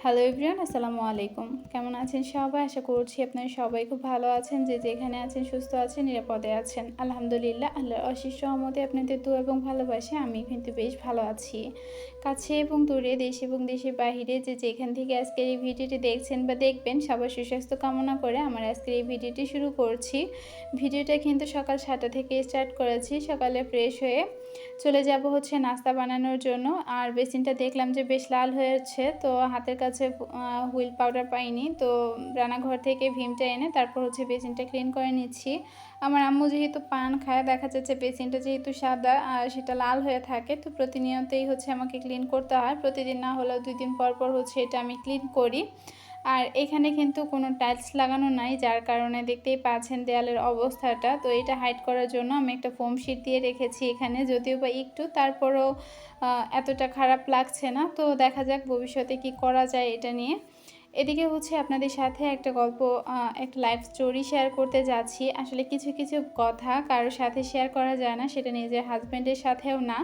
Hello everyone, আসসালামু আলাইকুম। কেমন আছেন সবাই? আশা করছি আপনারা সবাই খুব ভালো আছেন। যে যেখানে আছেন সুস্থ আছেন, নিরাপদে আছেন। আলহামদুলিল্লাহ, আল্লাহর অশেষ রহমতে আপনাদের দোয়া এবং ভালোবাসায় আমি কিন্তু বেশ ভালো আছি। কাছে এবং দূরে, দেশ এবং দেশের বাহিরে যে যেখান থেকে আজকের এই ভিডিওটি দেখছেন বা দেখবেন, সবার সুস্বাস্থ্য কামনা করে আমার আজকের এই ভিডিওটি শুরু করছি। ভিডিওটা কিন্তু সকাল 7টা থেকে স্টার্ট করেছি। সকালে ফ্রেশ হয়ে চলে যাব হচ্ছে নাস্তা বানানোর জন্য। আর বেসিনটা দেখলাম যে বেশ লাল হয়েছে, তো হাতের কাছে হুইল পাউডার পাইনি, তো রান্নাঘর থেকে ভীমটা এনে তারপর হচ্ছে বেসিনটা ক্লিন করে নিচ্ছি। আমার আম্মু যেহেতু পান খায়, দেখা যাচ্ছে বেসিনটা যেহেতু সাদা আর সেটা লাল হয়ে থাকে, তো প্রতিনিয়তই হচ্ছে আমাকে ক্লিন করতে হয়। প্রতিদিন না হলেও 2 দিন পর পর হচ্ছে এটা আমি ক্লিন করি। আর এখানে কিন্তু কোনো টাইলস লাগানো নাই, যার কারণে দেখতেই পাচ্ছেন দেয়ালের অবস্থাটা। তো এটা হাইড করার জন্য আমি একটা ফোম শিট দিয়ে রেখেছি এখানে, যদিও বা একটু, তারপরেও এতটা খারাপ লাগছে না। তো দেখা যাক ভবিষ্যতে কি করা যায় এটা নিয়ে। এদিকে হচ্ছে আপনাদের সাথে একটা গল্প, একটা লাইফ স্টোরি শেয়ার করতে যাচ্ছি। আসলে কিছু কিছু কথা কারোর সাথে শেয়ার করা যায় না, সেটা নিজের হাজব্যান্ডের সাথেও না।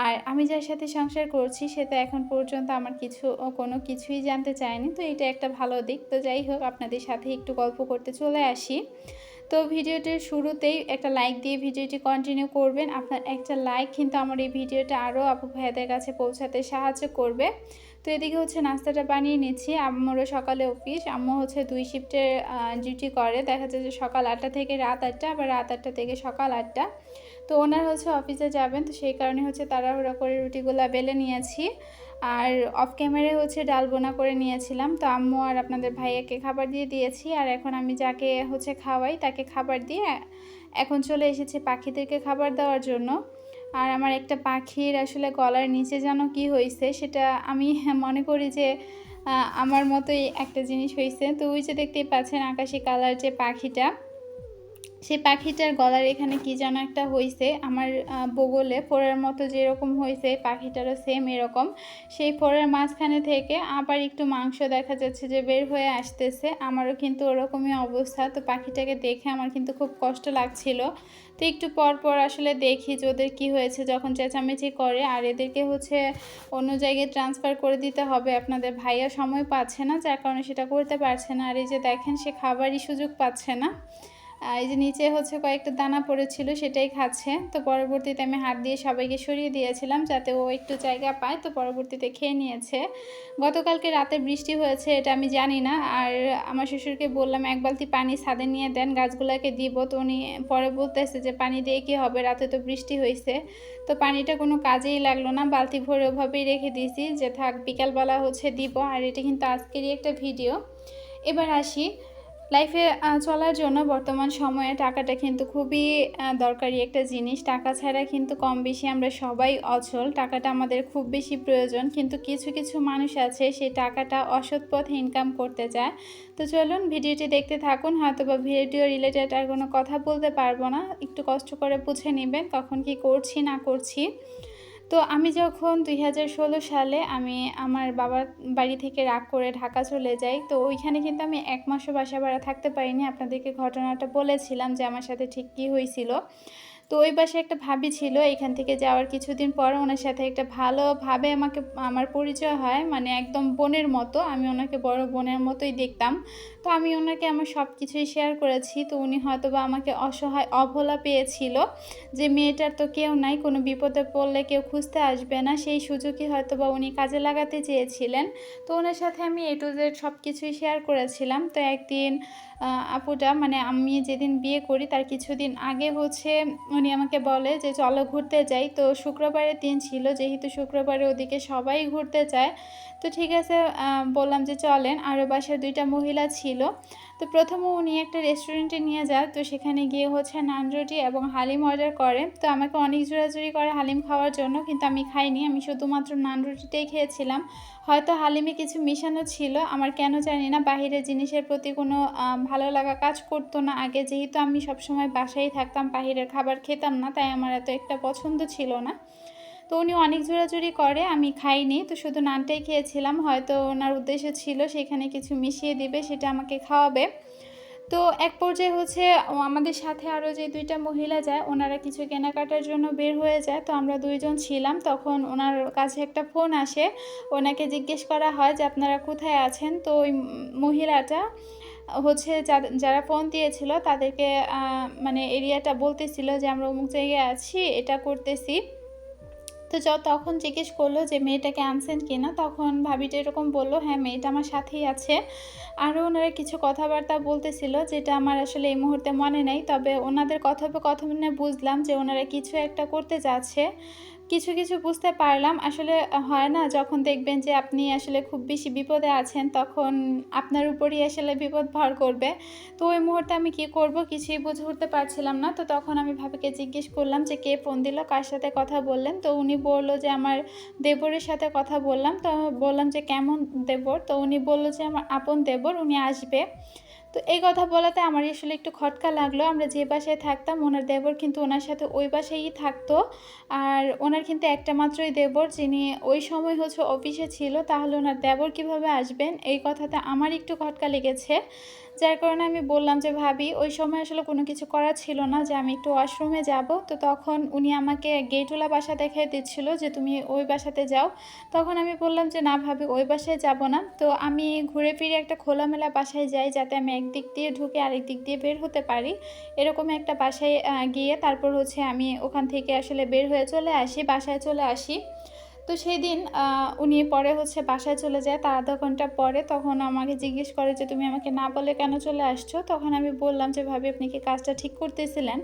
আর আমি যার সাথে সংসার করছি সে তো এখন পর্যন্ত আমার কোনো কিছুই জানতে চায়নি, তো এটা একটা ভালো দিক। তো যাই হোক, আপনাদের সাথে একটু গল্প করতে চলে আসি। তো ভিডিওটির শুরুতেই একটা লাইক দিয়ে ভিডিওটি কন্টিনিউ করবেন। আপনার একটা লাইক কিন্তু আমার এই ভিডিওটা আরও আপু ভাইয়াদের কাছে পৌঁছাতে সাহায্য করবে। তো এদিকে হচ্ছে নাস্তাটা বানিয়ে নিচ্ছি। আম্মুরও সকালে অফিস, আম্মু হচ্ছে 2 শিফটের ডিউটি করে। দেখা যায় যে সকাল 8টা থেকে রাত 8টা, আবার রাত 8টা থেকে সকাল 8টা। তো ওনার হচ্ছে অফিসে যাবেন, তো সেই কারণে হচ্ছে তাড়াহুড়া করে রুটিগুলা বেলে নিয়েছি। আর অফ ক্যামেরায় হচ্ছে ডাল বোনা করে নিয়েছিলাম। তো আম্মু আর আপনাদের ভাইয়াকে খাবার দিয়ে দিয়েছি। আর এখন আমি যাকে হচ্ছে খাওয়াই তাকে খাবার দিয়ে এখন চলে এসেছি পাখিদেরকে খাবার দেওয়ার জন্য। আর আমার একটা পাখির আসলে গলার নিচে যেন কি হয়েছে, সেটা আমি মনে করি যে আমার মতোই একটা জিনিস হয়েছে। তো ওই যে দেখতেই পাচ্ছেন আকাশি কালার যে পাখিটা, সেই পাখিটার গলার এখানে কি যেন একটা হয়েছে। আমার বগলে ফোড়ার মতো যেরকম হয়েছে, পাখিটারও সেম এরকম। সেই ফোড়ার মাঝখানে থেকে আবার একটু মাংস দেখা যাচ্ছে যে বের হয়ে আসতেছে। আমারও কিন্তু ওরকমই অবস্থা। তো পাখিটাকে দেখে আমার কিন্তু খুব কষ্ট লাগছিল। তো একটু পর পর আসলে দেখি যে ওদের কী হয়েছে, যখন চেঁচামেচি করে। আর এদেরকে হচ্ছে অন্য জায়গায় ট্রান্সফার করে দিতে হবে, আপনাদের ভাইয়া সময় পাচ্ছে না, যার কারণে সেটা করতে পারছে না। আর এই যে দেখেন, সে খাবারই সুযোগ পাচ্ছে না। এই যে নিচে হচ্ছে কয়েকটা দানা পড়েছিল, সেটাই খাচ্ছে। তো পরবর্তীতে আমি হাত দিয়ে সবাইকে সরিয়ে দিয়েছিলাম যাতে ও একটু জায়গা পায়, তো পরবর্তীতে খেয়ে নিয়েছে। গতকালকে রাতে বৃষ্টি হয়েছে এটা আমি জানি না। আর আমার শ্বশুরকে বললাম 1 বালতি পানি ছাদে নিয়ে দেন, গাছগুলোকে দিব। তো উনি পরে বলতেছে যে পানি দিয়ে কী হবে, রাতে তো বৃষ্টি হয়েছে। তো পানিটা কোনো কাজেই লাগলো না, বালতি ভরে ওভাবেই রেখে দিয়েছি যে থাক, বিকালবেলা হচ্ছে দিব। আর এটা কিন্তু আজকেরই একটা ভিডিও। এবার আসি, লাইফে চলার জন্য বর্তমান সময়ে টাকাটা কিন্তু খুবই দরকারি একটা জিনিস। টাকা ছাড়া কিন্তু কম বেশি আমরা সবাই অচল। টাকাটা আমাদের খুব বেশি প্রয়োজন, কিন্তু কিছু কিছু মানুষ আছে সেই টাকাটা অসৎ পথে ইনকাম করতে চায়। তো চলুন ভিডিওটি দেখতে থাকুন। হয়তো বা ভিডিও রিলেটেড আর কোনো কথা বলতে পারবো না, একটু কষ্ট করে বুঝে নেবেন কখন কি করছি না করছি। তো আমি যখন 2016 সালে আমি আমার বাবার বাড়ি থেকে রাগ করে ঢাকা চলে যাই, তো ওইখানে কিন্তু আমি 1 মাসও বাসা ভাড়া থাকতে পারিনি। আপনাদেরকে ঘটনাটা বলেছিলাম যে আমার সাথে ঠিক কী হয়েছিল। তো ওই বাসায় একটা ভাবি ছিল, এখান থেকে যাওয়ার কিছুদিন পর ওনার সাথে একটা ভালোভাবে আমার পরিচয় হয়, মানে একদম বোনের মতো। আমি ওনাকে বড় বোনের মতোই দেখতাম। তো আমি ওনাকে আমার সব কিছুই শেয়ার করেছি। তো উনি হয়তোবা আমাকে অসহায় অবলা পেয়েছিল, যে মেয়েটার তো কেউ নাই, কোনো বিপদে পড়লে কেউ খুঁজতে আসবে না, সেই সুযোগই হয়তোবা উনি কাজে লাগাতে চেয়েছিলেন। তো ওনার সাথে আমি A to Z সব কিছুই শেয়ার করেছিলাম। তো একদিন আপুটা, মানে আমি যেদিন বিয়ে করি তার কিছুদিন আগে হচ্ছে উনি আমাকে বলে যে চলো ঘুরতে যাই। তো শুক্রবারের দিন ছিল, যেহেতু শুক্রবারে ওদিকে সবাই ঘুরতে যায়। তো ঠিক আছে, বললাম যে চলেন। আরও বাসায় 2টা মহিলা ছিল। তো প্রথমে উনি একটা রেস্টুরেন্টে নিয়ে যায়। তো সেখানে গিয়ে হচ্ছে নান রুটি এবং হালিম অর্ডার করে। তো আমাকে অনেক জোরাজুরি করে হালিম খাওয়ার জন্য, কিন্তু আমি খাইনি। আমি শুধুমাত্র নান রুটিটাই খেয়েছিলাম। হয়তো হালিমে কিছু মিশানো ছিল, আমার কেন জানি না বাহিরের জিনিসের প্রতি কোনো ভালো লাগা কাজ করতো না আগে। যেহেতু আমি সবসময় বাসায় থাকতাম, বাহিরের খাবার খেতাম না, তাই আমার এত একটা পছন্দ ছিল না। তো উনি অনেক জোরাজুরি করে, আমি খাইনি। তো শুধু নানটাই খেয়েছিলাম। হয়তো ওনার উদ্দেশ্য ছিল সেখানে কিছু মিশিয়ে দিবে, সেটা আমাকে খাওয়াবে। তো এক পর্যায়ে হচ্ছে আমাদের সাথে আরও যে ২ টা মহিলা যায়, ওনারা কিছু কেনাকাটার জন্য বের হয়ে যায়। তো আমরা ২ জন ছিলাম। তখন ওনার কাছে একটা ফোন আসে। ওনাকে জিজ্ঞেস করা হয় যে, "আপনারা কোথায় আছেন?" তো ওই মহিলাটা হচ্ছে যারা ফোন দিয়েছিল তাদেরকে মানে এরিয়াটা বলতেছিল যে, "আমরা অমুক জায়গায় আছি, এটা করতেছি।" তো তখন জিজ্ঞেস করলো যে মেয়েটাকে আনছেন কিনা? তখন ভাবিটা এরকম বলল, "হ্যাঁ, মেয়েটা আমার সাথেই আছে।" আরও ওনারা কিছু কথাবার্তা বলতেছিল যেটা আমার আসলে এই মুহূর্তে মনে নেই। তবে ওনাদের কথোপকথনে বুঝলাম যে ওনারা কিছু একটা করতে চাচ্ছে। কিছু বুঝতে পারলাম। আসলে হয় না যখন দেখবেন যে আপনি আসলে খুব বেশি বিপদে আছেন তখন আপনার উপরই আসলে বিপদ ভর করবে। তো ওই মুহূর্তে আমি কি করব কিছুই বুঝে উঠতে পারছিলাম না। তো তখন আমি ভাবিকে জিজ্ঞেস করলাম যে, "কে ফোন দিল? কার সাথে কথা বললেন?" তো উনি বলল যে, "আমার দেবরের সাথে কথা বললাম।" তো বললাম যে, "কেমন দেবর?" তো উনি বলল যে, "আমার আপন দেবর, উনি আসবে।" তো এই কথা বলাতে আমারই আসলে একটু খটকা লাগলো। আমরা যে বাসায় থাকতাম ওনার দেবর কিন্তু ওনার সাথে ওই বাসায়ই থাকতো। আর ওনার কিন্তু একটা মাত্রই দেবর যিনি ওই সময় হচ্ছে অফিসে ছিল। তাহলে ওনার দেবর কিভাবে আসবেন? এই কথাতে আমার একটু খটকা লেগেছে। যার কারণে আমি বললাম যে, "ভাবি ওই সময় আসলে কোনো কিছু করার ছিল না যে আমি একটু ওয়াশরুমে যাবো।" তো তখন উনি আমাকে গেটওয়ালা বাসা দেখায় দিচ্ছিল যে, "তুমি ওই বাসাতে যাও।" তখন আমি বললাম যে, "না ভাবি ওই বাসায় যাবো না।" তো আমি ঘুরে ফিরে একটা খোলামেলা বাসায় যাই যাতে আমি একদিক দিয়ে ঢুকে আরেক দিক দিয়ে বের হতে পারি। এরকম একটা বাসায় গিয়ে তারপর হচ্ছে আমি ওখান থেকে আসলে বের হয়ে চলে আসি, বাসায় চলে আসি। তো সেদিন উনি পরে হচ্ছে বাসায় চলে যায় তার ০.৫ ঘন্টা পরে। তখন আমাকে জিজ্ঞেস করে যে, "তুমি আমাকে না বলে কেন চলে আসছো?" তখন আমি বললাম যে, "ভাবি আপনি কি কাজটা ঠিক করতেছিলেন?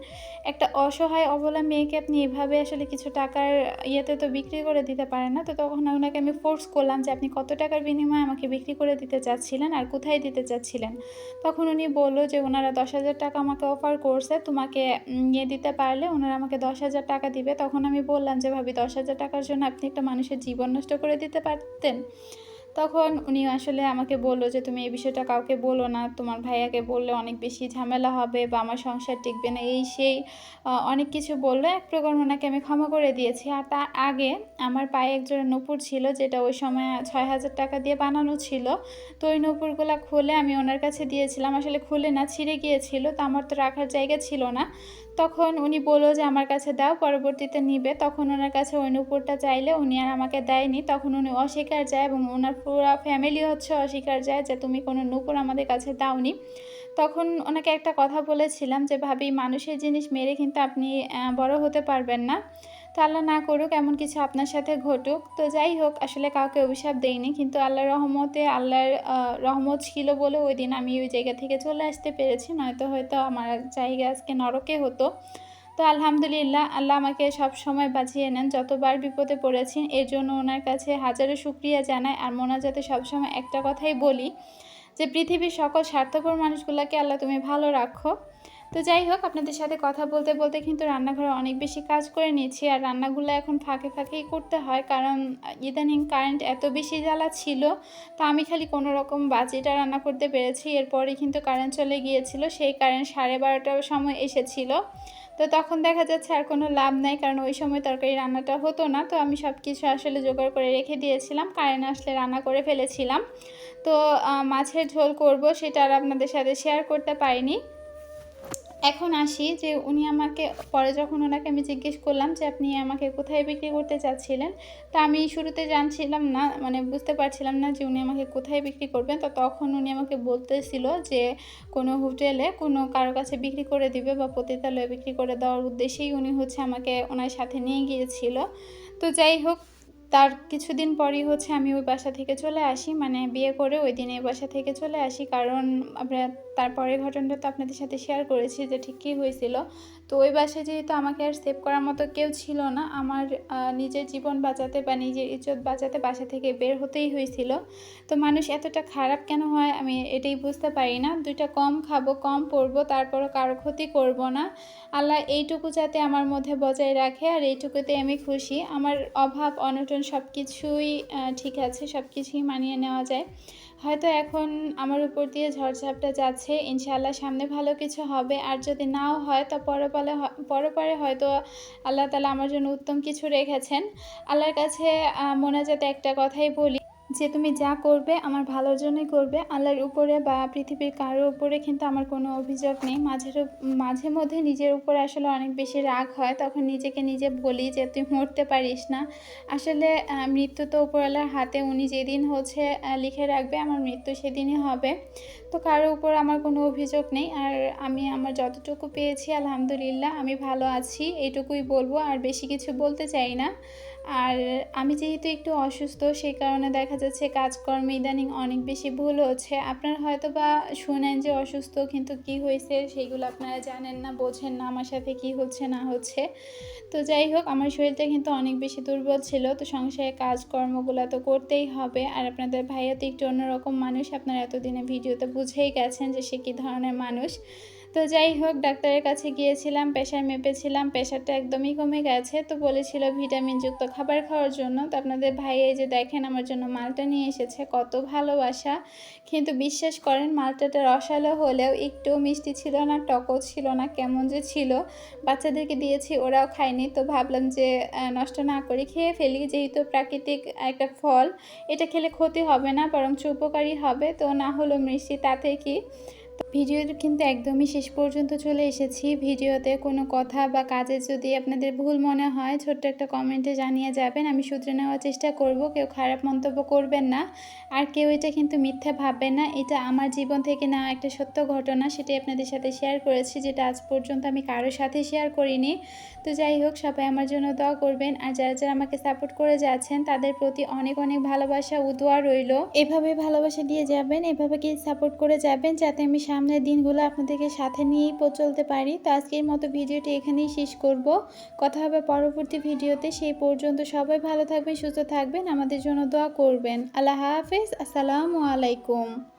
একটা অসহায় অবলা মেয়েকে আপনি এভাবে আসলে কিছু টাকার ইয়েতে তো বিক্রি করে দিতে পারেন না।" তো তখন উনাকে আমি ফোর্স করলাম যে, "আপনি কত টাকার বিনিময়ে আমাকে বিক্রি করে দিতে চাচ্ছিলেন আর কোথায় দিতে চাচ্ছিলেন?" তখন উনি বলল যে, "উনারা ৳১০,০০০ আমাকে অফার করছে। তোমাকে নিয়ে দিতে পারলে উনারা আমাকে ৳১০,০০০ দিবে।" তখন আমি বললাম যে, "ভাবি ৳১০,০০০ র জন্য আপনি একটা মানুষের জীবন নষ্ট করে দিতে পারতেন?" তখন উনি আসলে আমাকে বলল যে, "তুমি এই বিষয়টা কাউকে বলো না। তোমার ভাইয়াকে বললে অনেক বেশি ঝামেলা হবে বা আমার সংসার টিকবে না।" এই সেই অনেক কিছু বলল। এক প্রকার উনাকে আমি ক্ষমা করে দিয়েছি। আর তার আগে আমার পায়ে একজোড়া নূপুর ছিল যেটা ওই সময় ৳৬,০০০ দিয়ে বানানো ছিল। তো ওই নূপুরগুলা খুলে আমি ওনার কাছে দিয়েছিলাম। আসলে খুলে না ছিঁড়ে গিয়েছিল। তো আমার তো রাখার জায়গা ছিল না। তখন উনি বলল যে, "আমার কাছে দাও, পরবর্তীতে নিবে।" তখন উনার কাছে ওই নূপুরটা চাইলে উনি আর আমাকে দেয়নি। তখন উনি অস্বীকার যায় এবং উনার পুরা ফ্যামিলি হচ্ছে অস্বীকার যায় যে, "তুমি কোনো নূপুর আমাদের কাছে দাওনি।" তখন ওনাকে একটা কথা বলেছিলাম যে, "ভাবি মানুষের জিনিস মেরে কিন্তু আপনি বড় হতে পারবেন না। তো আল্লাহ না করুক এমন কিছু আপনার সাথে ঘটুক।" তো যাই হোক আসলে কাউকে অভিশাপ দেইনি। কিন্তু আল্লাহর রহমতে আল্লাহর রহমত ছিল বলে ওইদিন আমি ওই জায়গা থেকে চলে আসতে পেরেছি। নয়তো হয়তো আমার জায়গা আজকে নরকে হতো। তো আলহামদুলিল্লাহ আল্লাহ আমাকে সবসময় বাঁচিয়ে নেন। যতবার বিপদে পড়েছি এর জন্য ওনার কাছে হাজারো শুকরিয়া জানাই। আর মোনাজাতে সবসময় একটা কথাই বলি যে, "পৃথিবীর সকল স্বার্থপর মানুষগুলাকে আল্লাহ তুমি ভালো রাখো।" তো যাই হোক আপনাদের সাথে কথা বলতে কিন্তু রান্নাঘরে অনেক বেশি কাজ করে নিয়েছি। আর রান্নাগুলো এখন ফাঁকে ফাঁকেই করতে হয়। কারণ ইদানিং কারেন্ট এত বেশি জ্বালাচ্ছিল। তো আমি খালি কোনোরকম বাজিটা রান্না করতে পেরেছি। এরপরেই কিন্তু কারেন্ট চলে গিয়েছিল। সেই কারেন্ট 12:30টার সময় এসেছিল। তো তখন দেখা যাচ্ছে আর কোনো লাভ নাই। কারণ ওই সময় তরকারি রান্নাটা হতো না। তো আমি সবকিছু আসলে জোগাড় করে রেখে দিয়েছিলাম। কারেন্ট আসলে রান্না করে ফেলেছিলাম। তো মাছের ঝোল করব সেটা আর আপনাদের সাথে শেয়ার করতে পারিনি। এখন আসি যে উনি আমাকে পরে যখন ওনাকে আমি জিজ্ঞেস করলাম যে, "আপনি আমাকে কোথায় বিক্রি করতে চাচ্ছিলেন?" তো আমি শুরুতে জানছিলাম না, মানে বুঝতে পারছিলাম না যে উনি আমাকে কোথায় বিক্রি করবেন। তো তখন উনি আমাকে বলতেছিল যে, কোনো হোটেলে কোনো কারো কাছে বিক্রি করে দিবে বা পতিতালয়ে বিক্রি করে দেওয়ার উদ্দেশ্যেই উনি হচ্ছে আমাকে ওনার সাথে নিয়ে গিয়েছিল। তো যাই হোক তার কিছুদিন পরই হচ্ছে আমি ওই বাসা থেকে চলে আসি। মানে বিয়ে করে ওইদিন এই বাসা থেকে চলে আসি। কারণ আমরা তারপরের ঘটনাটা তো আপনাদের সাথে শেয়ার করেছি যে ঠিক কী হয়েছিল। তো ওই বাসায় যেহেতু আমাকে আর সেভ করার মতো কেউ ছিল না, আমার নিজের জীবন বাঁচাতে বা নিজের ইজ্জত বাঁচাতে বাসা থেকে বের হতেই হয়েছিল। তো মানুষ এতটা খারাপ কেন হয় আমি এটাই বুঝতে পারি না। ২ টা কম খাবো, কম পড়বো, তারপরও কারো ক্ষতি করব না। আল্লাহ এইটুকু যাতে আমার মধ্যে বজায় রাখে আর এইটুকুতেই আমি খুশি। আমার অভাব অনটন সবকিছুই ঠিক আছে, সবকিছুই মানিয়ে নেওয়া যায়। হয়তো এখন আমার উপর দিয়ে ঝড়-ঝাপটা যাচ্ছে। ইনশাআল্লাহ সামনে ভালো কিছু হবে। আর যদি নাও হয় তা পরপারে হয়তো আল্লাহ তাআলা আমার জন্য উত্তম কিছু রেখেছেন। আল্লাহর কাছে মোনাজাতে একটা কথাই বলি যে তুমি যা করবে আমার ভালোর জন্যই করবে। আল্লাহর উপরে বা পৃথিবীর কারো উপরে কিন্তু আমার কোনো অভিযোগ নেই। মাঝে মধ্যে নিজের উপরে আসলে অনেক বেশি রাগ হয়। তখন নিজেকে নিজে বলি যে, "তুই মরতে পারিস না।" আসলে মৃত্যু তো উপরওয়ালার হাতে। উনি যেদিন হচ্ছে লিখে রাখবে আমার মৃত্যু সেদিনই হবে। তো কারো উপর আমার কোনো অভিযোগ নেই। আর আমি আমার যতটুকু পেয়েছি আলহামদুলিল্লাহ আমি ভালো আছি। এটুকুই বলব। আর বেশি কিছু বলতে চাই না। আর আমি যেহেতু একটু অসুস্থ সেই কারণে দেখা যাচ্ছে কাজকর্মে ইদানিং অনেক বেশি ভুল হচ্ছে। আপনারা হয়তোবা শুনেন যে অসুস্থ, কিন্তু কি হইছে সেগুলো আপনারা জানেন না, বোঝেন না আমার সাথে কি হচ্ছে না হচ্ছে। তো যাই হোক, আমার শরীরটা কিন্তু অনেক বেশি দুর্বল ছিল। তো সংসারের কাজকর্মগুলা তো করতেই হবে। আর আপনাদের ভাইয়া তো একটু অন্যরকম মানুষ। আপনারা এতদিনে ভিডিওতে বুঝেই গেছেন যে সে কী ধরনের মানুষ। তো যাই হোক, ডাক্তারের কাছে গিয়েছিলাম, প্রেশার মেপেছিলাম, প্রেশারটা একদমই কমে গেছে। তো বলেছিল ভিটামিনযুক্ত খাবার খাওয়ার জন্য। তো আপনাদের ভাই এই যে দেখেন আমার জন্য মালটা নিয়ে এসেছে, কত ভালোবাসা। কিন্তু বিশ্বাস করেন মালটাটা রসালো হলেও একটুও মিষ্টি ছিল না, টকও ছিল না, কেমন যে ছিল। বাচ্চাদেরকে দিয়েছি, ওরাও খায়নি। তো ভাবলাম যে নষ্ট না করে খেয়ে ফেলি, যেহেতু প্রাকৃতিক একটা ফল, এটা খেলে ক্ষতি হবে না বরঞ্চ উপকারী হবে। তো না হলো মিষ্টি, তাতে কি। ভিডিওটা কিন্তু একদমই শেষ পর্যন্ত চলে এসেছি। ভিডিওতে কোনো কথা বা কাজে যদি আপনাদের ভুল মনে হয় ছোট্ট একটা কমেন্টে জানিয়ে যাবেন, আমি শুধরে নেওয়ার চেষ্টা করব। কেউ খারাপ মন্তব্য করবেন না, আর কেউ এটা কিন্তু মিথ্যা ভাববেন না। এটা আমার জীবন থেকে নেওয়া একটা সত্য ঘটনা, সেটাই আপনাদের সাথে শেয়ার করেছি, যেটা আজ পর্যন্ত আমি কারোর সাথে শেয়ার করিনি। তো যাই হোক, সবাই আমার জন্য দোয়া করবেন। আর যারা যারা আমাকে সাপোর্ট করে যাচ্ছেন তাদের প্রতি অনেক অনেক ভালোবাসা ও দোয়া রইল। এভাবে ভালোবাসা দিয়ে যাবেন, এভাবে কি সাপোর্ট করে যাবেন, যাতে আমি সামনের দিনগুলো আপনাদেরকে সাথে নিয়েই চলতে পারি। তো আজকের মতো ভিডিওটি এখানেই শেষ করব। কথা হবে পরবর্তী ভিডিওতে। সেই পর্যন্ত সবাই ভালো থাকবেন, সুস্থ থাকবেন, আমাদের জন্য দোয়া করবেন। আল্লাহ হাফেজ। আসসালামু আলাইকুম।